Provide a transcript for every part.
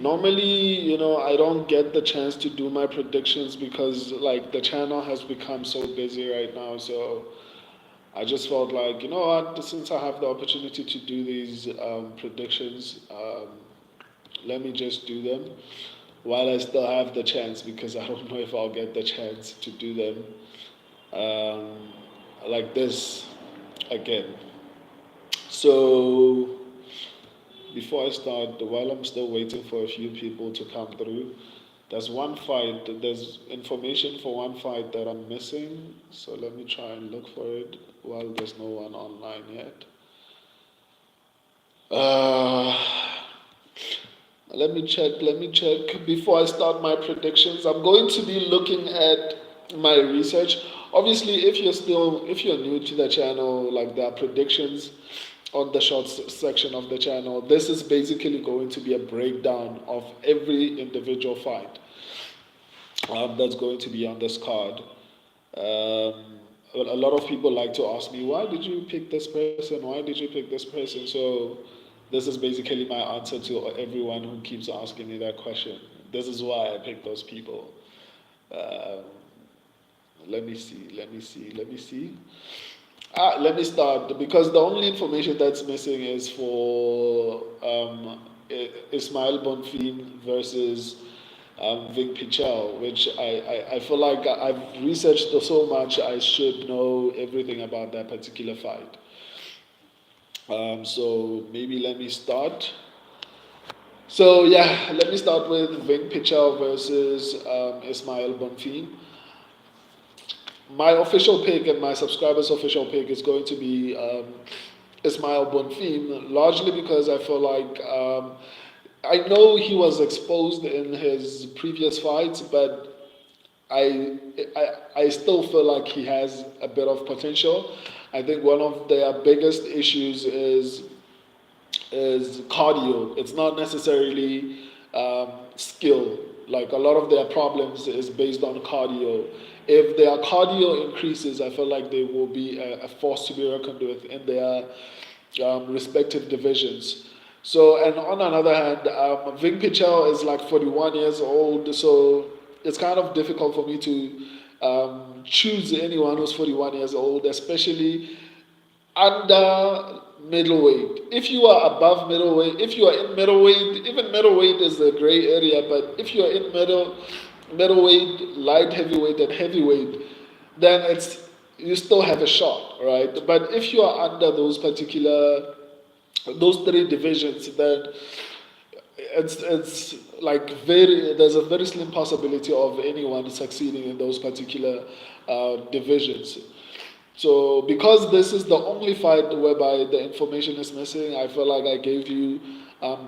Normally, I don't get the chance to do my predictions because like the channel has become so busy right now. So I just felt like, you know what, since I have the opportunity to do these predictions, let me just do them while I still have the chance because I don't know if I'll get the chance to do them like this again. So before I start, while I'm still waiting for a few people to come through, there's information for one fight that I'm missing. So let me try and look for it while there's no one online yet. Uh, let me check before I start my predictions. I'm going to be looking at my research. Obviously, if you're new to the channel, like there are predictions on the shorts section of the channel. This is basically going to be a breakdown of every individual fight that's going to be on this card. A lot of people like to ask me, why did you pick this person? Why did you pick this person? So this is basically my answer to everyone who keeps asking me that question. This is why I picked those people. Um, let me see. Let me start because the only information that's missing is for Ismail Bonfim versus Vic Pichel, which I feel like I've researched so much, I should know everything about that particular fight. So maybe let me start. So yeah, let me start with Vic Pichel versus Ismail Bonfim. My official pick and my subscribers' official pick is going to be Ismail Bonfim, largely because I feel like I know he was exposed in his previous fights, but I, I still feel like he has a bit of potential. I think one of their biggest issues is cardio. It's not necessarily skill. Like a lot of their problems is based on cardio. If their cardio increases, I feel like they will be a force to be reckoned with in their respective divisions. So, and on another hand, Ving Pichel is like 41 years old, so it's kind of difficult for me to choose anyone who's 41 years old, especially under middleweight. If you are above middleweight, if you are in middleweight, even middleweight is a gray area, but if you are in middleweight, light heavyweight, and heavyweight, then it's you still have a shot, right? But if you are under those three divisions, then it's like there's a very slim possibility of anyone succeeding in those particular divisions. So because this is the only fight whereby the information is missing, I feel like I gave you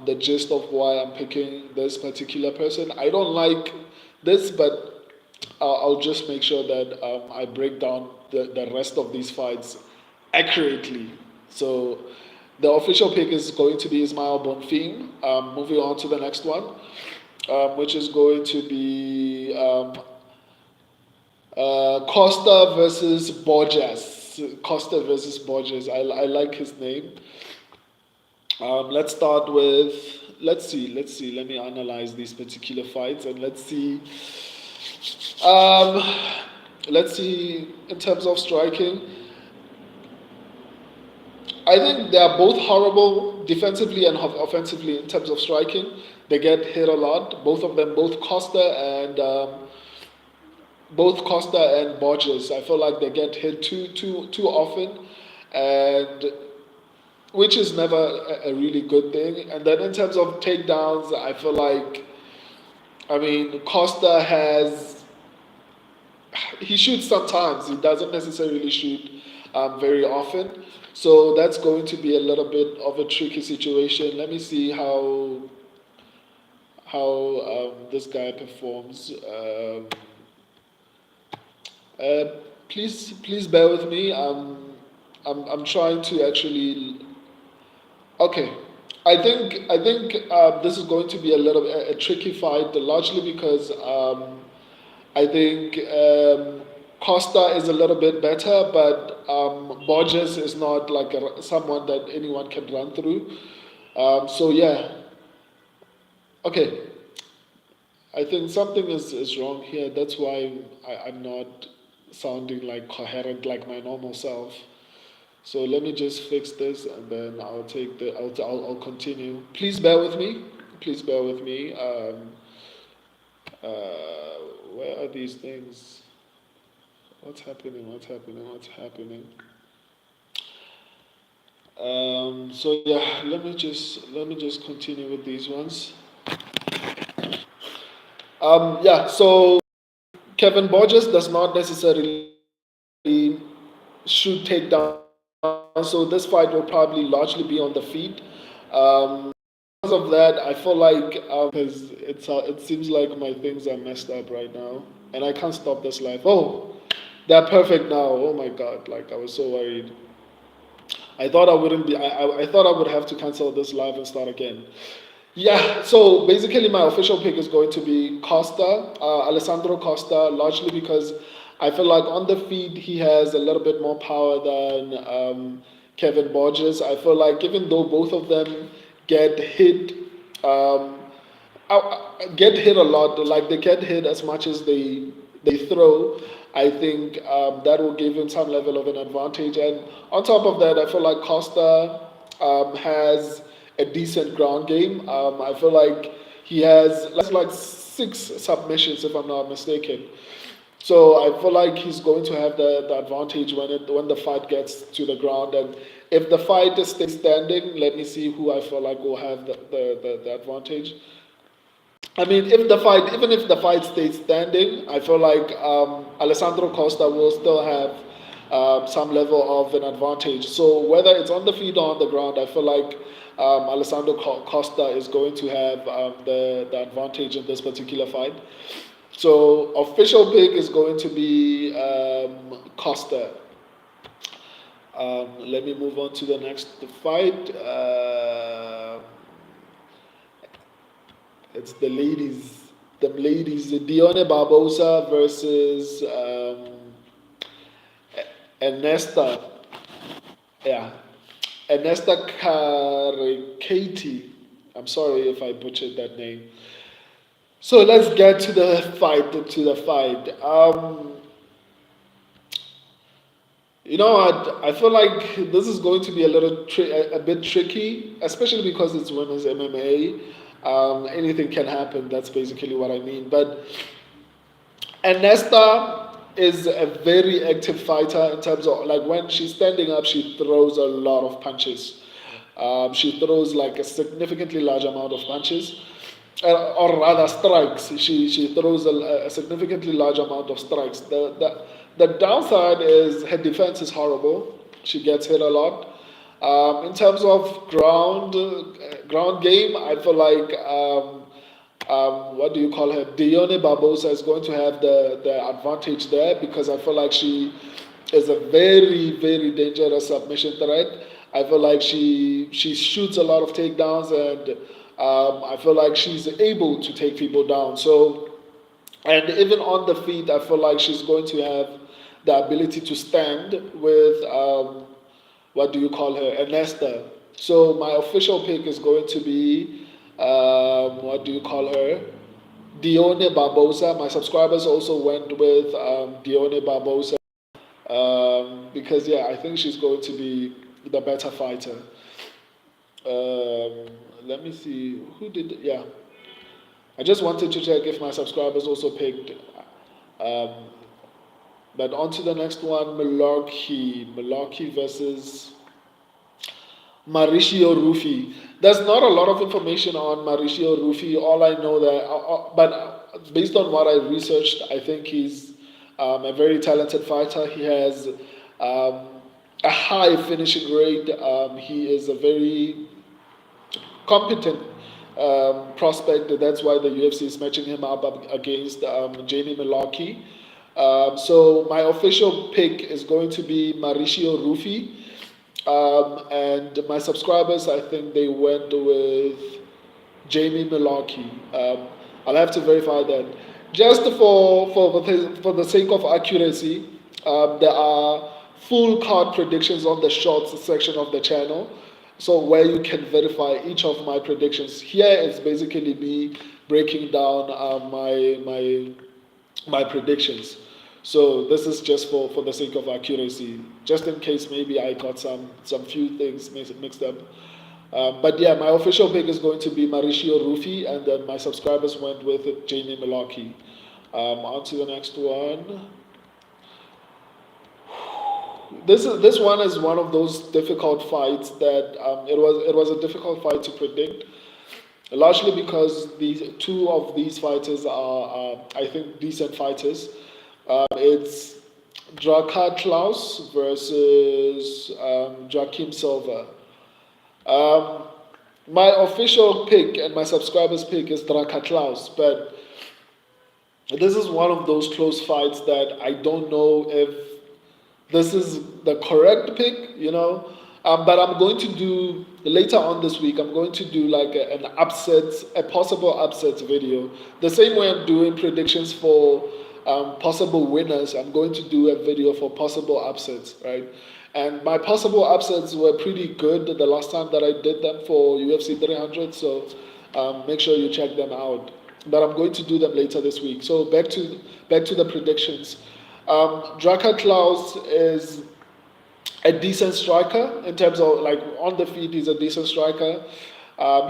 the gist of why I'm picking this particular person. I don't like this, but I'll just make sure that I break down the rest of these fights accurately. So the official pick is going to be Ismail Bonfim. Moving on to the next one, which is going to be Costa versus Borges. Costa versus Borges. I like his name. Let's start with. Let's see. Let me analyze these particular fights and let's see. Um, let's see in terms of striking. I think they are both horrible defensively and offensively in terms of striking. They get hit a lot. Both of them, both Costa and Borges. I feel like they get hit too often, and which is never a really good thing. And then in terms of takedowns, I feel like I mean Costa has he shoots sometimes. He doesn't necessarily shoot very often. So that's going to be a little bit of a tricky situation. Let me see how this guy performs. Uh, please bear with me. I'm trying to actually. Okay, I think this is going to be a little a tricky fight, largely because I think Costa is a little bit better, but Borges is not like someone that anyone can run through. So yeah, Okay, I think something is wrong here. That's why I'm not sounding like coherent like my normal self. So let me just fix this and then I'll take the I'll continue. Please bear with me. Please bear with me. Where are these things? What's happening? What's happening? What's happening? So yeah, let me just continue with these ones. Yeah. So Kevin Borges does not necessarily shoot takedown. So this fight will probably largely be on the feet. Because of that, I feel like because it seems like my things are messed up right now, and I can't stop this live. Oh, they're perfect now. Oh my god! Like I was so worried. I thought I wouldn't be. I thought I would have to cancel this live and start again. Yeah, so basically my official pick is going to be Costa, Alessandro Costa, largely because I feel like on the feed he has a little bit more power than Kevin Borges. I feel like even though both of them get hit, um, get hit a lot, like they get hit as much as they throw. I think that will give him some level of an advantage. And on top of that, I feel like Costa has a decent ground game. I feel like he has like six submissions, if I'm not mistaken. So I feel like he's going to have the advantage when the fight gets to the ground. And if the fight stays standing, let me see who I feel like will have the advantage. I mean, even if the fight stays standing, I feel like Alessandro Costa will still have some level of an advantage. So whether it's on the feet or on the ground, I feel like Alessandro Costa is going to have the advantage in this particular fight. So official pick is going to be Costa. Let me move on to the next fight. It's the ladies. The ladies, Dione Barbosa versus Ernesta. Yeah, Ernesta Karikati. I'm sorry if I butchered that name. So let's get to the fight. You know what? I feel like this is going to be a bit tricky, especially because it's women's MMA. Anything can happen. That's basically what I mean. But Ernesta is a very active fighter in terms of like when she's standing up, she throws a lot of punches. She throws like a significantly large amount of punches, or rather strikes. She throws a significantly large amount of strikes. The downside is her defense is horrible. She gets hit a lot. In terms of ground game, I feel like what do you call her? Dione Barbosa is going to have the advantage there because I feel like she is a very dangerous submission threat. I feel like she shoots a lot of takedowns and I feel like she's able to take people down. So and even on the feet, I feel like she's going to have the ability to stand with what do you call her, Ernesta. So my official pick is going to be what do you call her, Dione Barbosa. My subscribers also went with Dione Barbosa because yeah, I think she's going to be the better fighter. Let me see who did. Yeah, I just wanted to check if my subscribers also picked. Um, but on to the next one, Malarkey versus Mauricio Rufy. There's not a lot of information on Mauricio Rufy. All I know that, but based on what I researched, I think he's a very talented fighter. He has um, a high finishing rate. He is a very competent prospect. That's why the UFC is matching him up against Jamie Malarkey. So my official pick is going to be Mauricio Rufy. And my subscribers, I think they went with Jamie Malarkey. I'll have to verify that. Just for the sake of accuracy, there are full card predictions on the shorts section of the channel. So where you can verify each of my predictions. Here it's basically me breaking down my predictions. So this is just for the sake of accuracy, just in case maybe I got some few things mixed up. But yeah, my official pick is going to be Mauricio Rufy, and then my subscribers went with Jamie Milwaukee. On to the next one. This one is one of those difficult fights that it was a difficult fight to predict, largely because these two of these fighters are I think decent fighters. It's Draka Klaus versus Joaquim Silva. Um, my official pick and my subscribers' pick is Draka Klaus, but this is one of those close fights that I don't know if this is the correct pick, you know. But I'm going to do later on this week. I'm going to do like an upset, a possible upset video. The same way I'm doing predictions for possible winners. I'm going to do a video for possible upsets, right? And my possible upsets were pretty good the last time that I did them for UFC 300. So make sure you check them out. But I'm going to do them later this week. So back to the predictions. Draka Klaus is a decent striker in terms of like on the feet. He's a decent striker.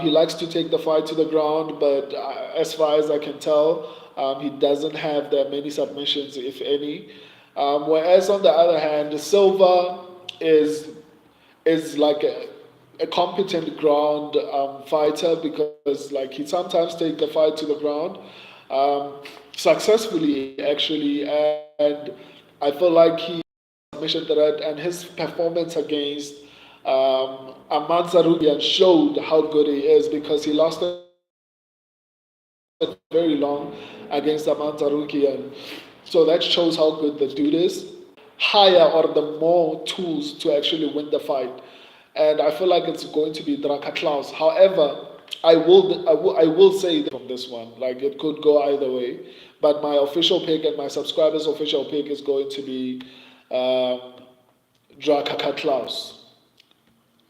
He likes to take the fight to the ground, but as far as I can tell, he doesn't have that many submissions, if any. Whereas on the other hand, Silva is is like a competent ground fighter because like he sometimes take the fight to the ground successfully actually, and I feel like he submission threat and his performance against Ahmad Zarugian showed how good he is because he lasted very long against Ahmad Zarugian. So that shows how good the dude is. Higher or the more tools to actually win the fight. And I feel like it's going to be Draka Klaus. However, I will say from this one, like it could go either way. But my official pick and my subscribers' official pick is going to be um, Draka Klaus.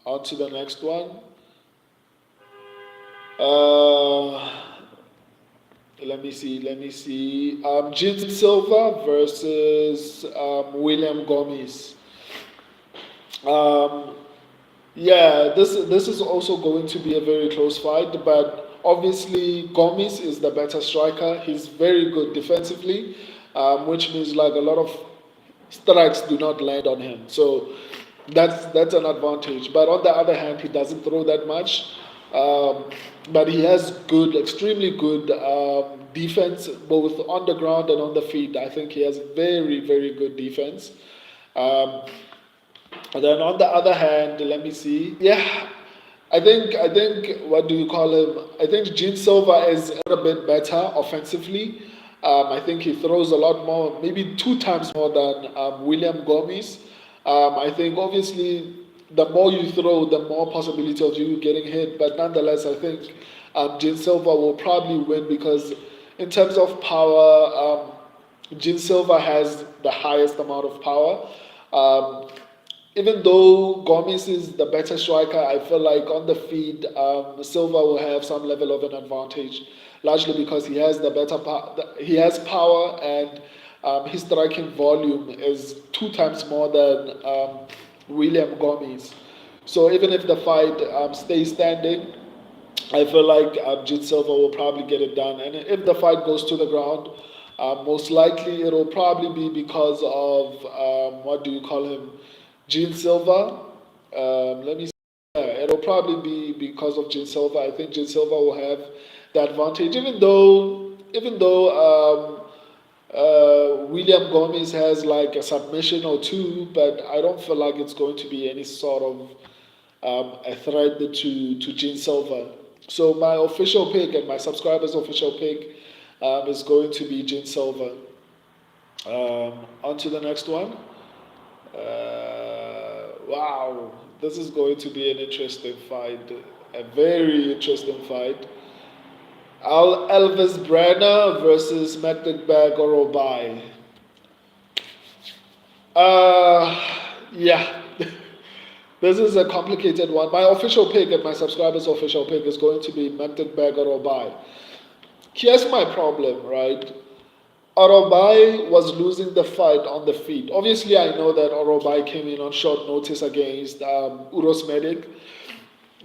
On to the next one. Uh, let me see. Jin Silva versus William Gomez. Um, Yeah, this is also going to be a very close fight, but obviously Gomes is the better striker. He's very good defensively, which means like a lot of strikes do not land on him. So that's an advantage. But on the other hand, he doesn't throw that much. Um, but he has good, extremely good defense, both on the ground and on the feet. I think he has very, very good defense. Um, and then on the other hand, let me see. Yeah, I think what do you call him? I think Gene Silva is a little bit better offensively. I think he throws a lot more, maybe two times more than William Gomez. I think obviously the more you throw, the more possibility of you getting hit. But nonetheless, I think Gene Silva will probably win because in terms of power, Gene Silva has the highest amount of power. Um, Even though Gomez is the better striker, I feel like on the feed, Silva will have some level of an advantage, largely because he has the better he has power and his striking volume is two times more than William Gomez. So even if the fight stays standing, I feel like Jit Silva will probably get it done. And if the fight goes to the ground, most likely it'll probably be because of what do you call him, Gene Silva. Let me see. Yeah, it'll probably be because of Gene Silva. I think Gene Silva will have the advantage, even though William Gomez has like a submission or two, but I don't feel like it's going to be any sort of a threat to Gene Silva. So my official pick and my subscribers' official pick is going to be Gene Silva. On to the next one. Wow, this is going to be an interesting fight, a very interesting fight. Elvis Brenner versus Magdalberg Orobai. Yeah, This is a complicated one. My official pick and my subscribers' official pick is going to be Magdalena or Obai. Here's my problem, right? Orobai was losing the fight on the feet. Obviously, I know that Orobai came in on short notice against Uros Medic,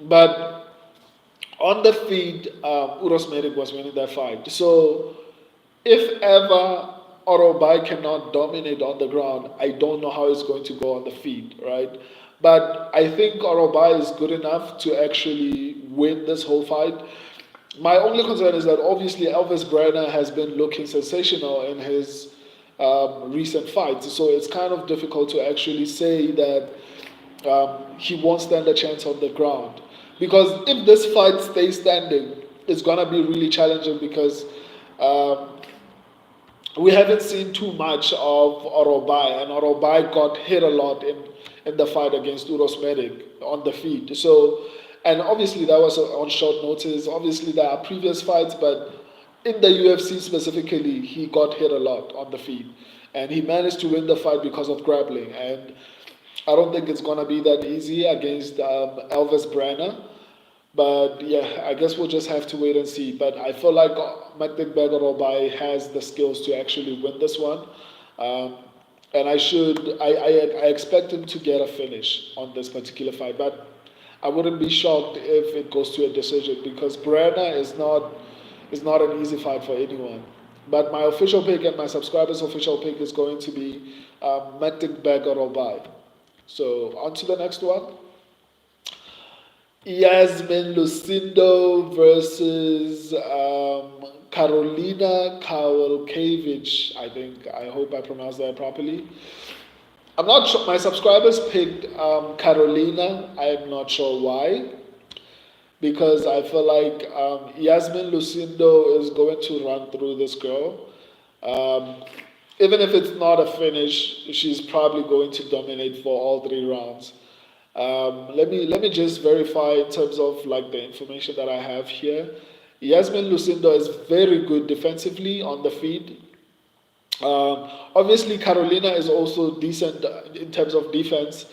but on the feet, Uros Medic was winning that fight. So, if ever Orobai cannot dominate on the ground, I don't know how it's going to go on the feet, right? But I think Orobai is good enough to actually win this whole fight. My only concern is that obviously Elvis Brenner has been looking sensational in his recent fights, so it's kind of difficult to actually say that he won't stand a chance on the ground. Because if this fight stays standing, it's gonna be really challenging because um, we haven't seen too much of Orobai, and Orobai got hit a lot in the fight against Uros Medic on the feet. So, and obviously that was on short notice. Obviously there are previous fights, but in the UFC specifically, he got hit a lot on the feet, and he managed to win the fight because of grappling. And I don't think it's gonna be that easy against Elvis Brenner. But yeah, I guess we'll just have to wait and see. But I feel like Magdik Begorobai has the skills to actually win this one. Um, and I expect him to get a finish on this particular fight. But I wouldn't be shocked if it goes to a decision because Brenner is not an easy fight for anyone. But my official pick and my subscribers' official pick is going to be Magdik Begorobai. So on to the next one. Yasmin Lucindo versus Karolina Kowalkiewicz. I hope I pronounced that properly. I'm not sure. My subscribers picked Carolina. I am not sure why. Because I feel like Yasmin Lucindo is going to run through this girl. Um, Even if it's not a finish, she's probably going to dominate for all 3 rounds. Let me just verify in terms of like the information that I have here. Yasmin Lucindo is very good defensively on the feet. Obviously, Carolina is also decent in terms of defense.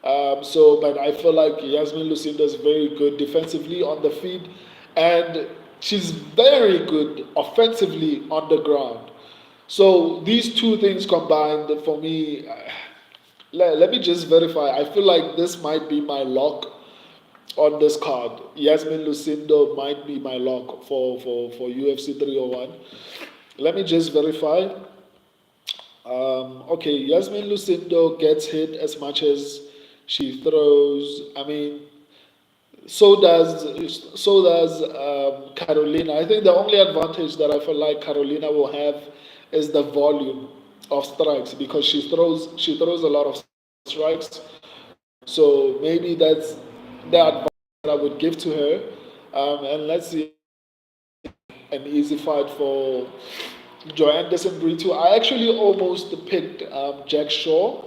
But I feel like Yasmin Lucindo is very good defensively on the feet, and she's very good offensively on the ground. So these two things combined for me. Let me just verify. I feel like this might be my lock on this card. Yasmin Lucindo might be my lock for UFC 301. Let me just verify. Okay, Yasmin Lucindo gets hit as much as she throws. I mean, so does Carolina. I think the only advantage that I feel like Carolina will have is the volume of strikes because she throws a lot of strikes. So maybe that's the advantage that I would give to her. And let's see an easy fight for Joe Anderson Brito. I actually almost picked Jack Shaw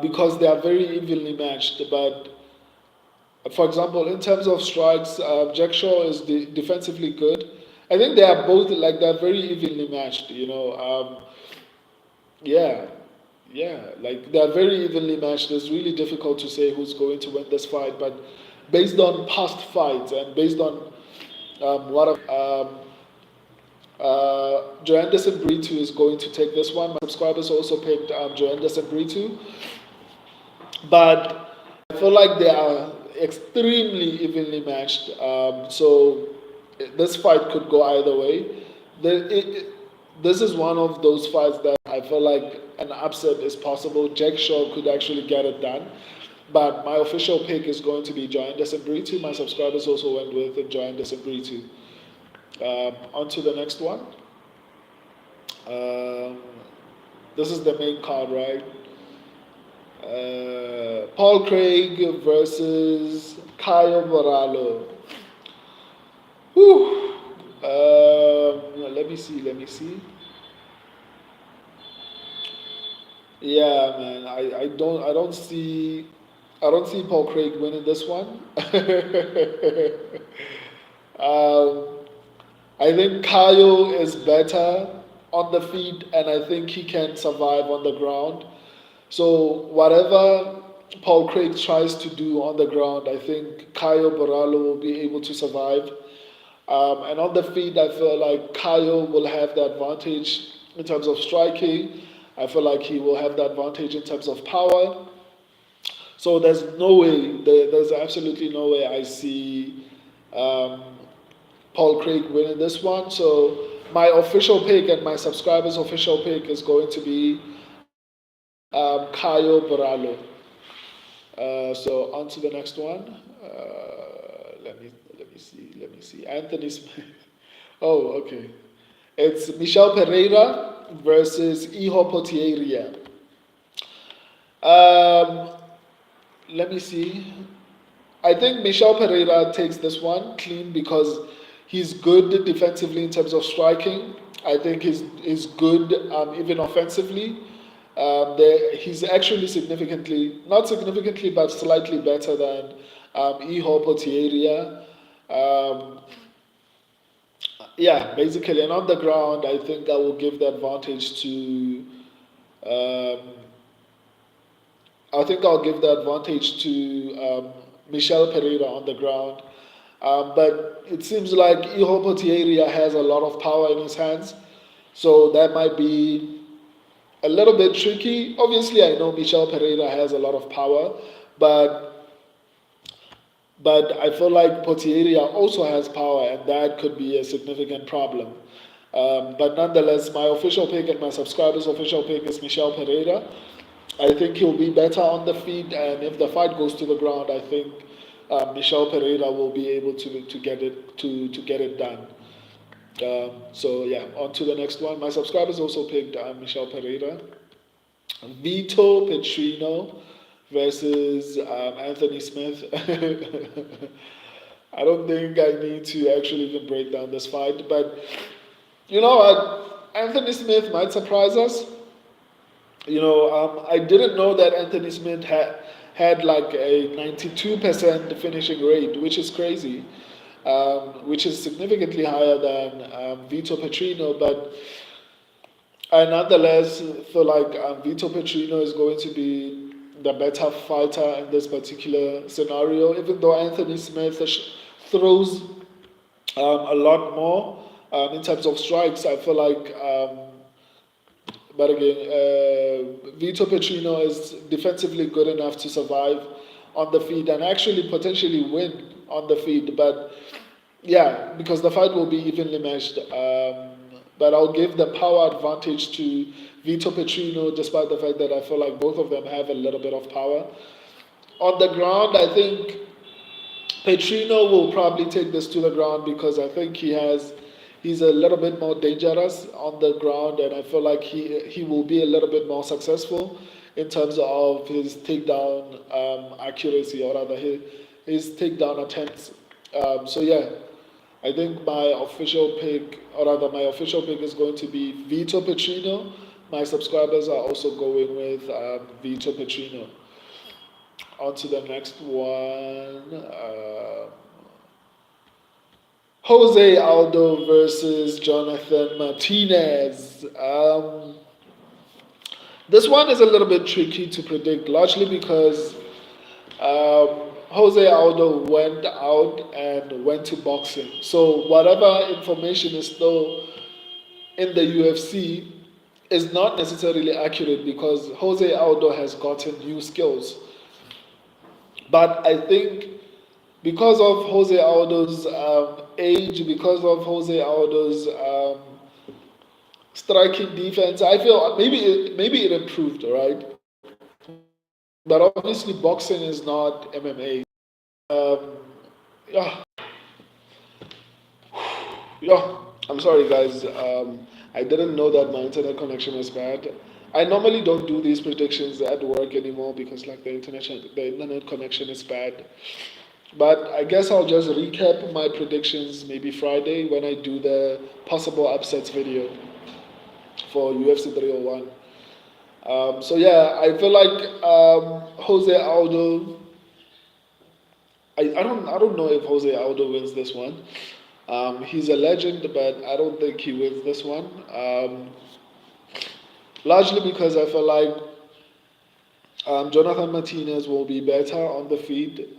because they are very evenly matched. But for example, in terms of strikes, Jack Shaw is defensively good. I think they are both like they're very evenly matched. Yeah, yeah, like they're very evenly matched. It's really difficult to say who's going to win this fight, but based on past fights and based on what Joe Anderson Brito is going to take this one. My subscribers also picked Joe Anderson Brito, but I feel like they are extremely evenly matched. So this fight could go either way. This is one of those fights that I feel like an upset is possible. Jack Shaw could actually get it done. But my official pick is going to be Joe Anderson Brito. My subscribers also went with Joe Anderson Brito. On to the next one. Um, this is the main card, right? Paul Craig versus Caio Borralho. Whew. Let me see. Yeah, man. I don't see Paul Craig winning this one. um, I think Caio is better on the feet, and I think he can survive on the ground. So whatever Paul Craig tries to do on the ground, I think Caio Borralho will be able to survive. And on the feet, I feel like Caio will have the advantage in terms of striking. I feel like he will have the advantage in terms of power. So there's no way, there's absolutely no way I see um, Paul Craig winning this one. So my official pick and my subscribers' official pick is going to be Caio Borralho. So on to the next one. Let me see. Anthony Smith. Oh, okay. It's Michel Pereira versus Iho Potieria. Um, let me see. I think Michel Pereira takes this one clean because he's good defensively in terms of striking. I think he's good even offensively. He's actually significantly, not significantly, but slightly better than Iho Potieria. Um, yeah, basically, and on the ground, I think I will give the advantage to. Um, I think I'll give the advantage to Michel Pereira on the ground. But it seems like Iho Potieria has a lot of power in his hands, so that might be a little bit tricky. Obviously, I know Michel Pereira has a lot of power, but I feel like Potieria also has power, and that could be a significant problem. But nonetheless, my official pick and my subscribers' official pick is Michel Pereira. I think he'll be better on the feet, and if the fight goes to the ground, I think Michel Pereira will be able to get it to get it done. So yeah, on to the next one. My subscribers also picked Michel Pereira. Vito Petrino versus Anthony Smith. I don't think I need to actually even break down this fight, but you know what? Anthony Smith might surprise us. I didn't know that Anthony Smith had like a 92% finishing rate, which is crazy, which is significantly higher than Vito Petrino. But I nonetheless feel like Vito Petrino is going to be the better fighter in this particular scenario, even though Anthony Smith throws a lot more in terms of strikes. I feel like. But again, Vito Petrino is defensively good enough to survive on the feet and actually potentially win on the feet. But yeah, because the fight will be evenly matched. But I'll give the power advantage to Vito Petrino, despite the fact that I feel like both of them have a little bit of power. On the ground, I think Petrino will probably take this to the ground because I think he's a little bit more dangerous on the ground, and I feel like he will be a little bit more successful in terms of his takedown accuracy, or rather his takedown attempts. So yeah, I think my official pick is going to be Vito Petrino. My subscribers are also going with Vito Petrino. On to the next one. Jose Aldo versus Jonathan Martinez. This one is a little bit tricky to predict, largely because Jose Aldo went out and went to boxing. So whatever information is still in the UFC is not necessarily accurate because Jose Aldo has gotten new skills. But I think because of Jose Aldo's age, because of Jose Aldo's striking defense, I feel maybe it improved, right? But obviously, boxing is not MMA. Yeah, yeah. I'm sorry, guys. I didn't know that my internet connection was bad. I normally don't do these predictions at work anymore because like the internet connection is bad. But I guess I'll just recap my predictions maybe Friday when I do the possible upsets video for UFC 301. So yeah, I feel like Jose Aldo. I don't know if Jose Aldo wins this one. He's a legend, but I don't think he wins this one. Largely because I feel like Jonathan Martinez will be better on the feet.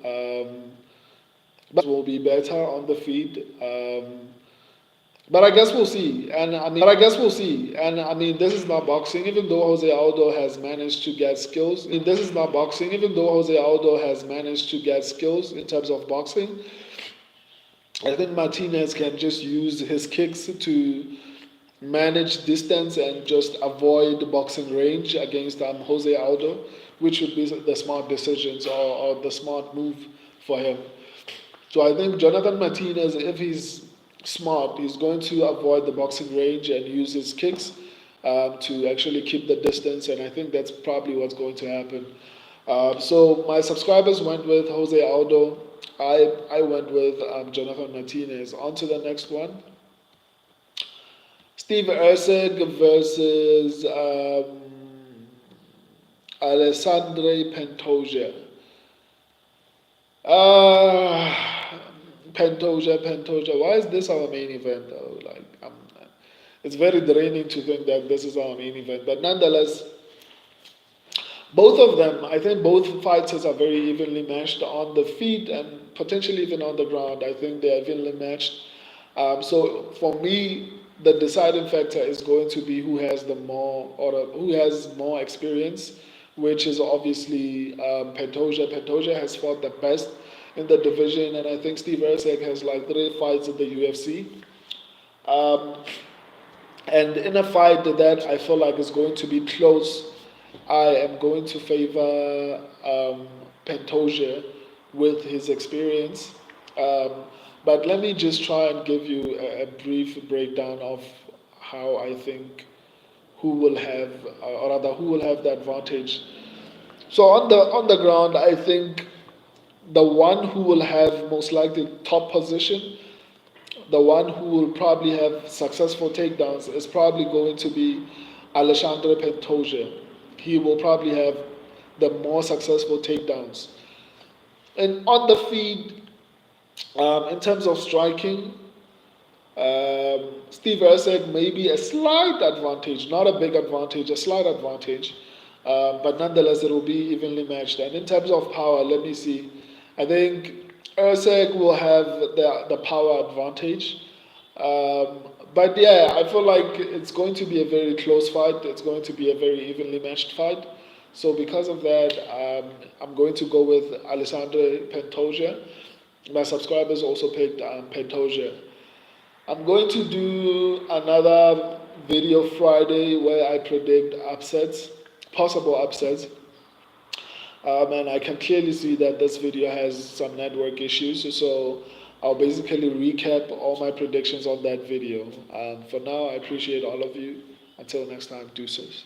But I guess we'll see. And I mean, this is not boxing. Even though Jose Aldo has managed to get skills, this is not boxing. Even though Jose Aldo has managed to get skills in terms of boxing, I think Martinez can just use his kicks to manage distance and just avoid boxing range against Jose Aldo, which would be the smart decisions or the smart move for him. So I think Jonathan Martinez, if he's smart, he's going to avoid the boxing range and use his kicks to actually keep the distance, and I think that's probably what's going to happen. So my subscribers went with Jose Aldo. I went with Jonathan Martinez. On to the next one. Steve Erceg versus Alessandre Pantoja. Pantoja. Why is this our main event though? It's very draining to think that this is our main event. But nonetheless, both of them, I think both fighters are very evenly matched on the feet and potentially even on the ground. I think they are evenly matched. So for me, the deciding factor is going to be who has who has more experience, which is obviously Pantoja. Pantoja has fought the best in the division, and I think Steve Erceg has like 3 fights in the UFC. Um, and in a fight that I feel like is going to be close, I am going to favor Pantoja with his experience. Um, but let me just try and give you a brief breakdown of how I think who will have, or rather, who will have the advantage. So on the ground, I think the one who will have most likely top position, the one who will probably have successful takedowns is probably going to be Alexandre Pantoja. He will probably have the more successful takedowns. And on the feet, in terms of striking, Steve Erceg maybe a slight advantage, not a big advantage, a slight advantage, but nonetheless it will be evenly matched. And in terms of power, let me see. I think Erceg will have the power advantage. But yeah, I feel like it's going to be a very close fight. It's going to be a very evenly matched fight. So because of that, I'm going to go with Alessandro Pantoja. My subscribers also picked Pantoja. I'm going to do another video Friday where I predict upsets, possible upsets. And I can clearly see that this video has some network issues, so I'll basically recap all my predictions on that video. For now, I appreciate all of you. Until next time, deuces.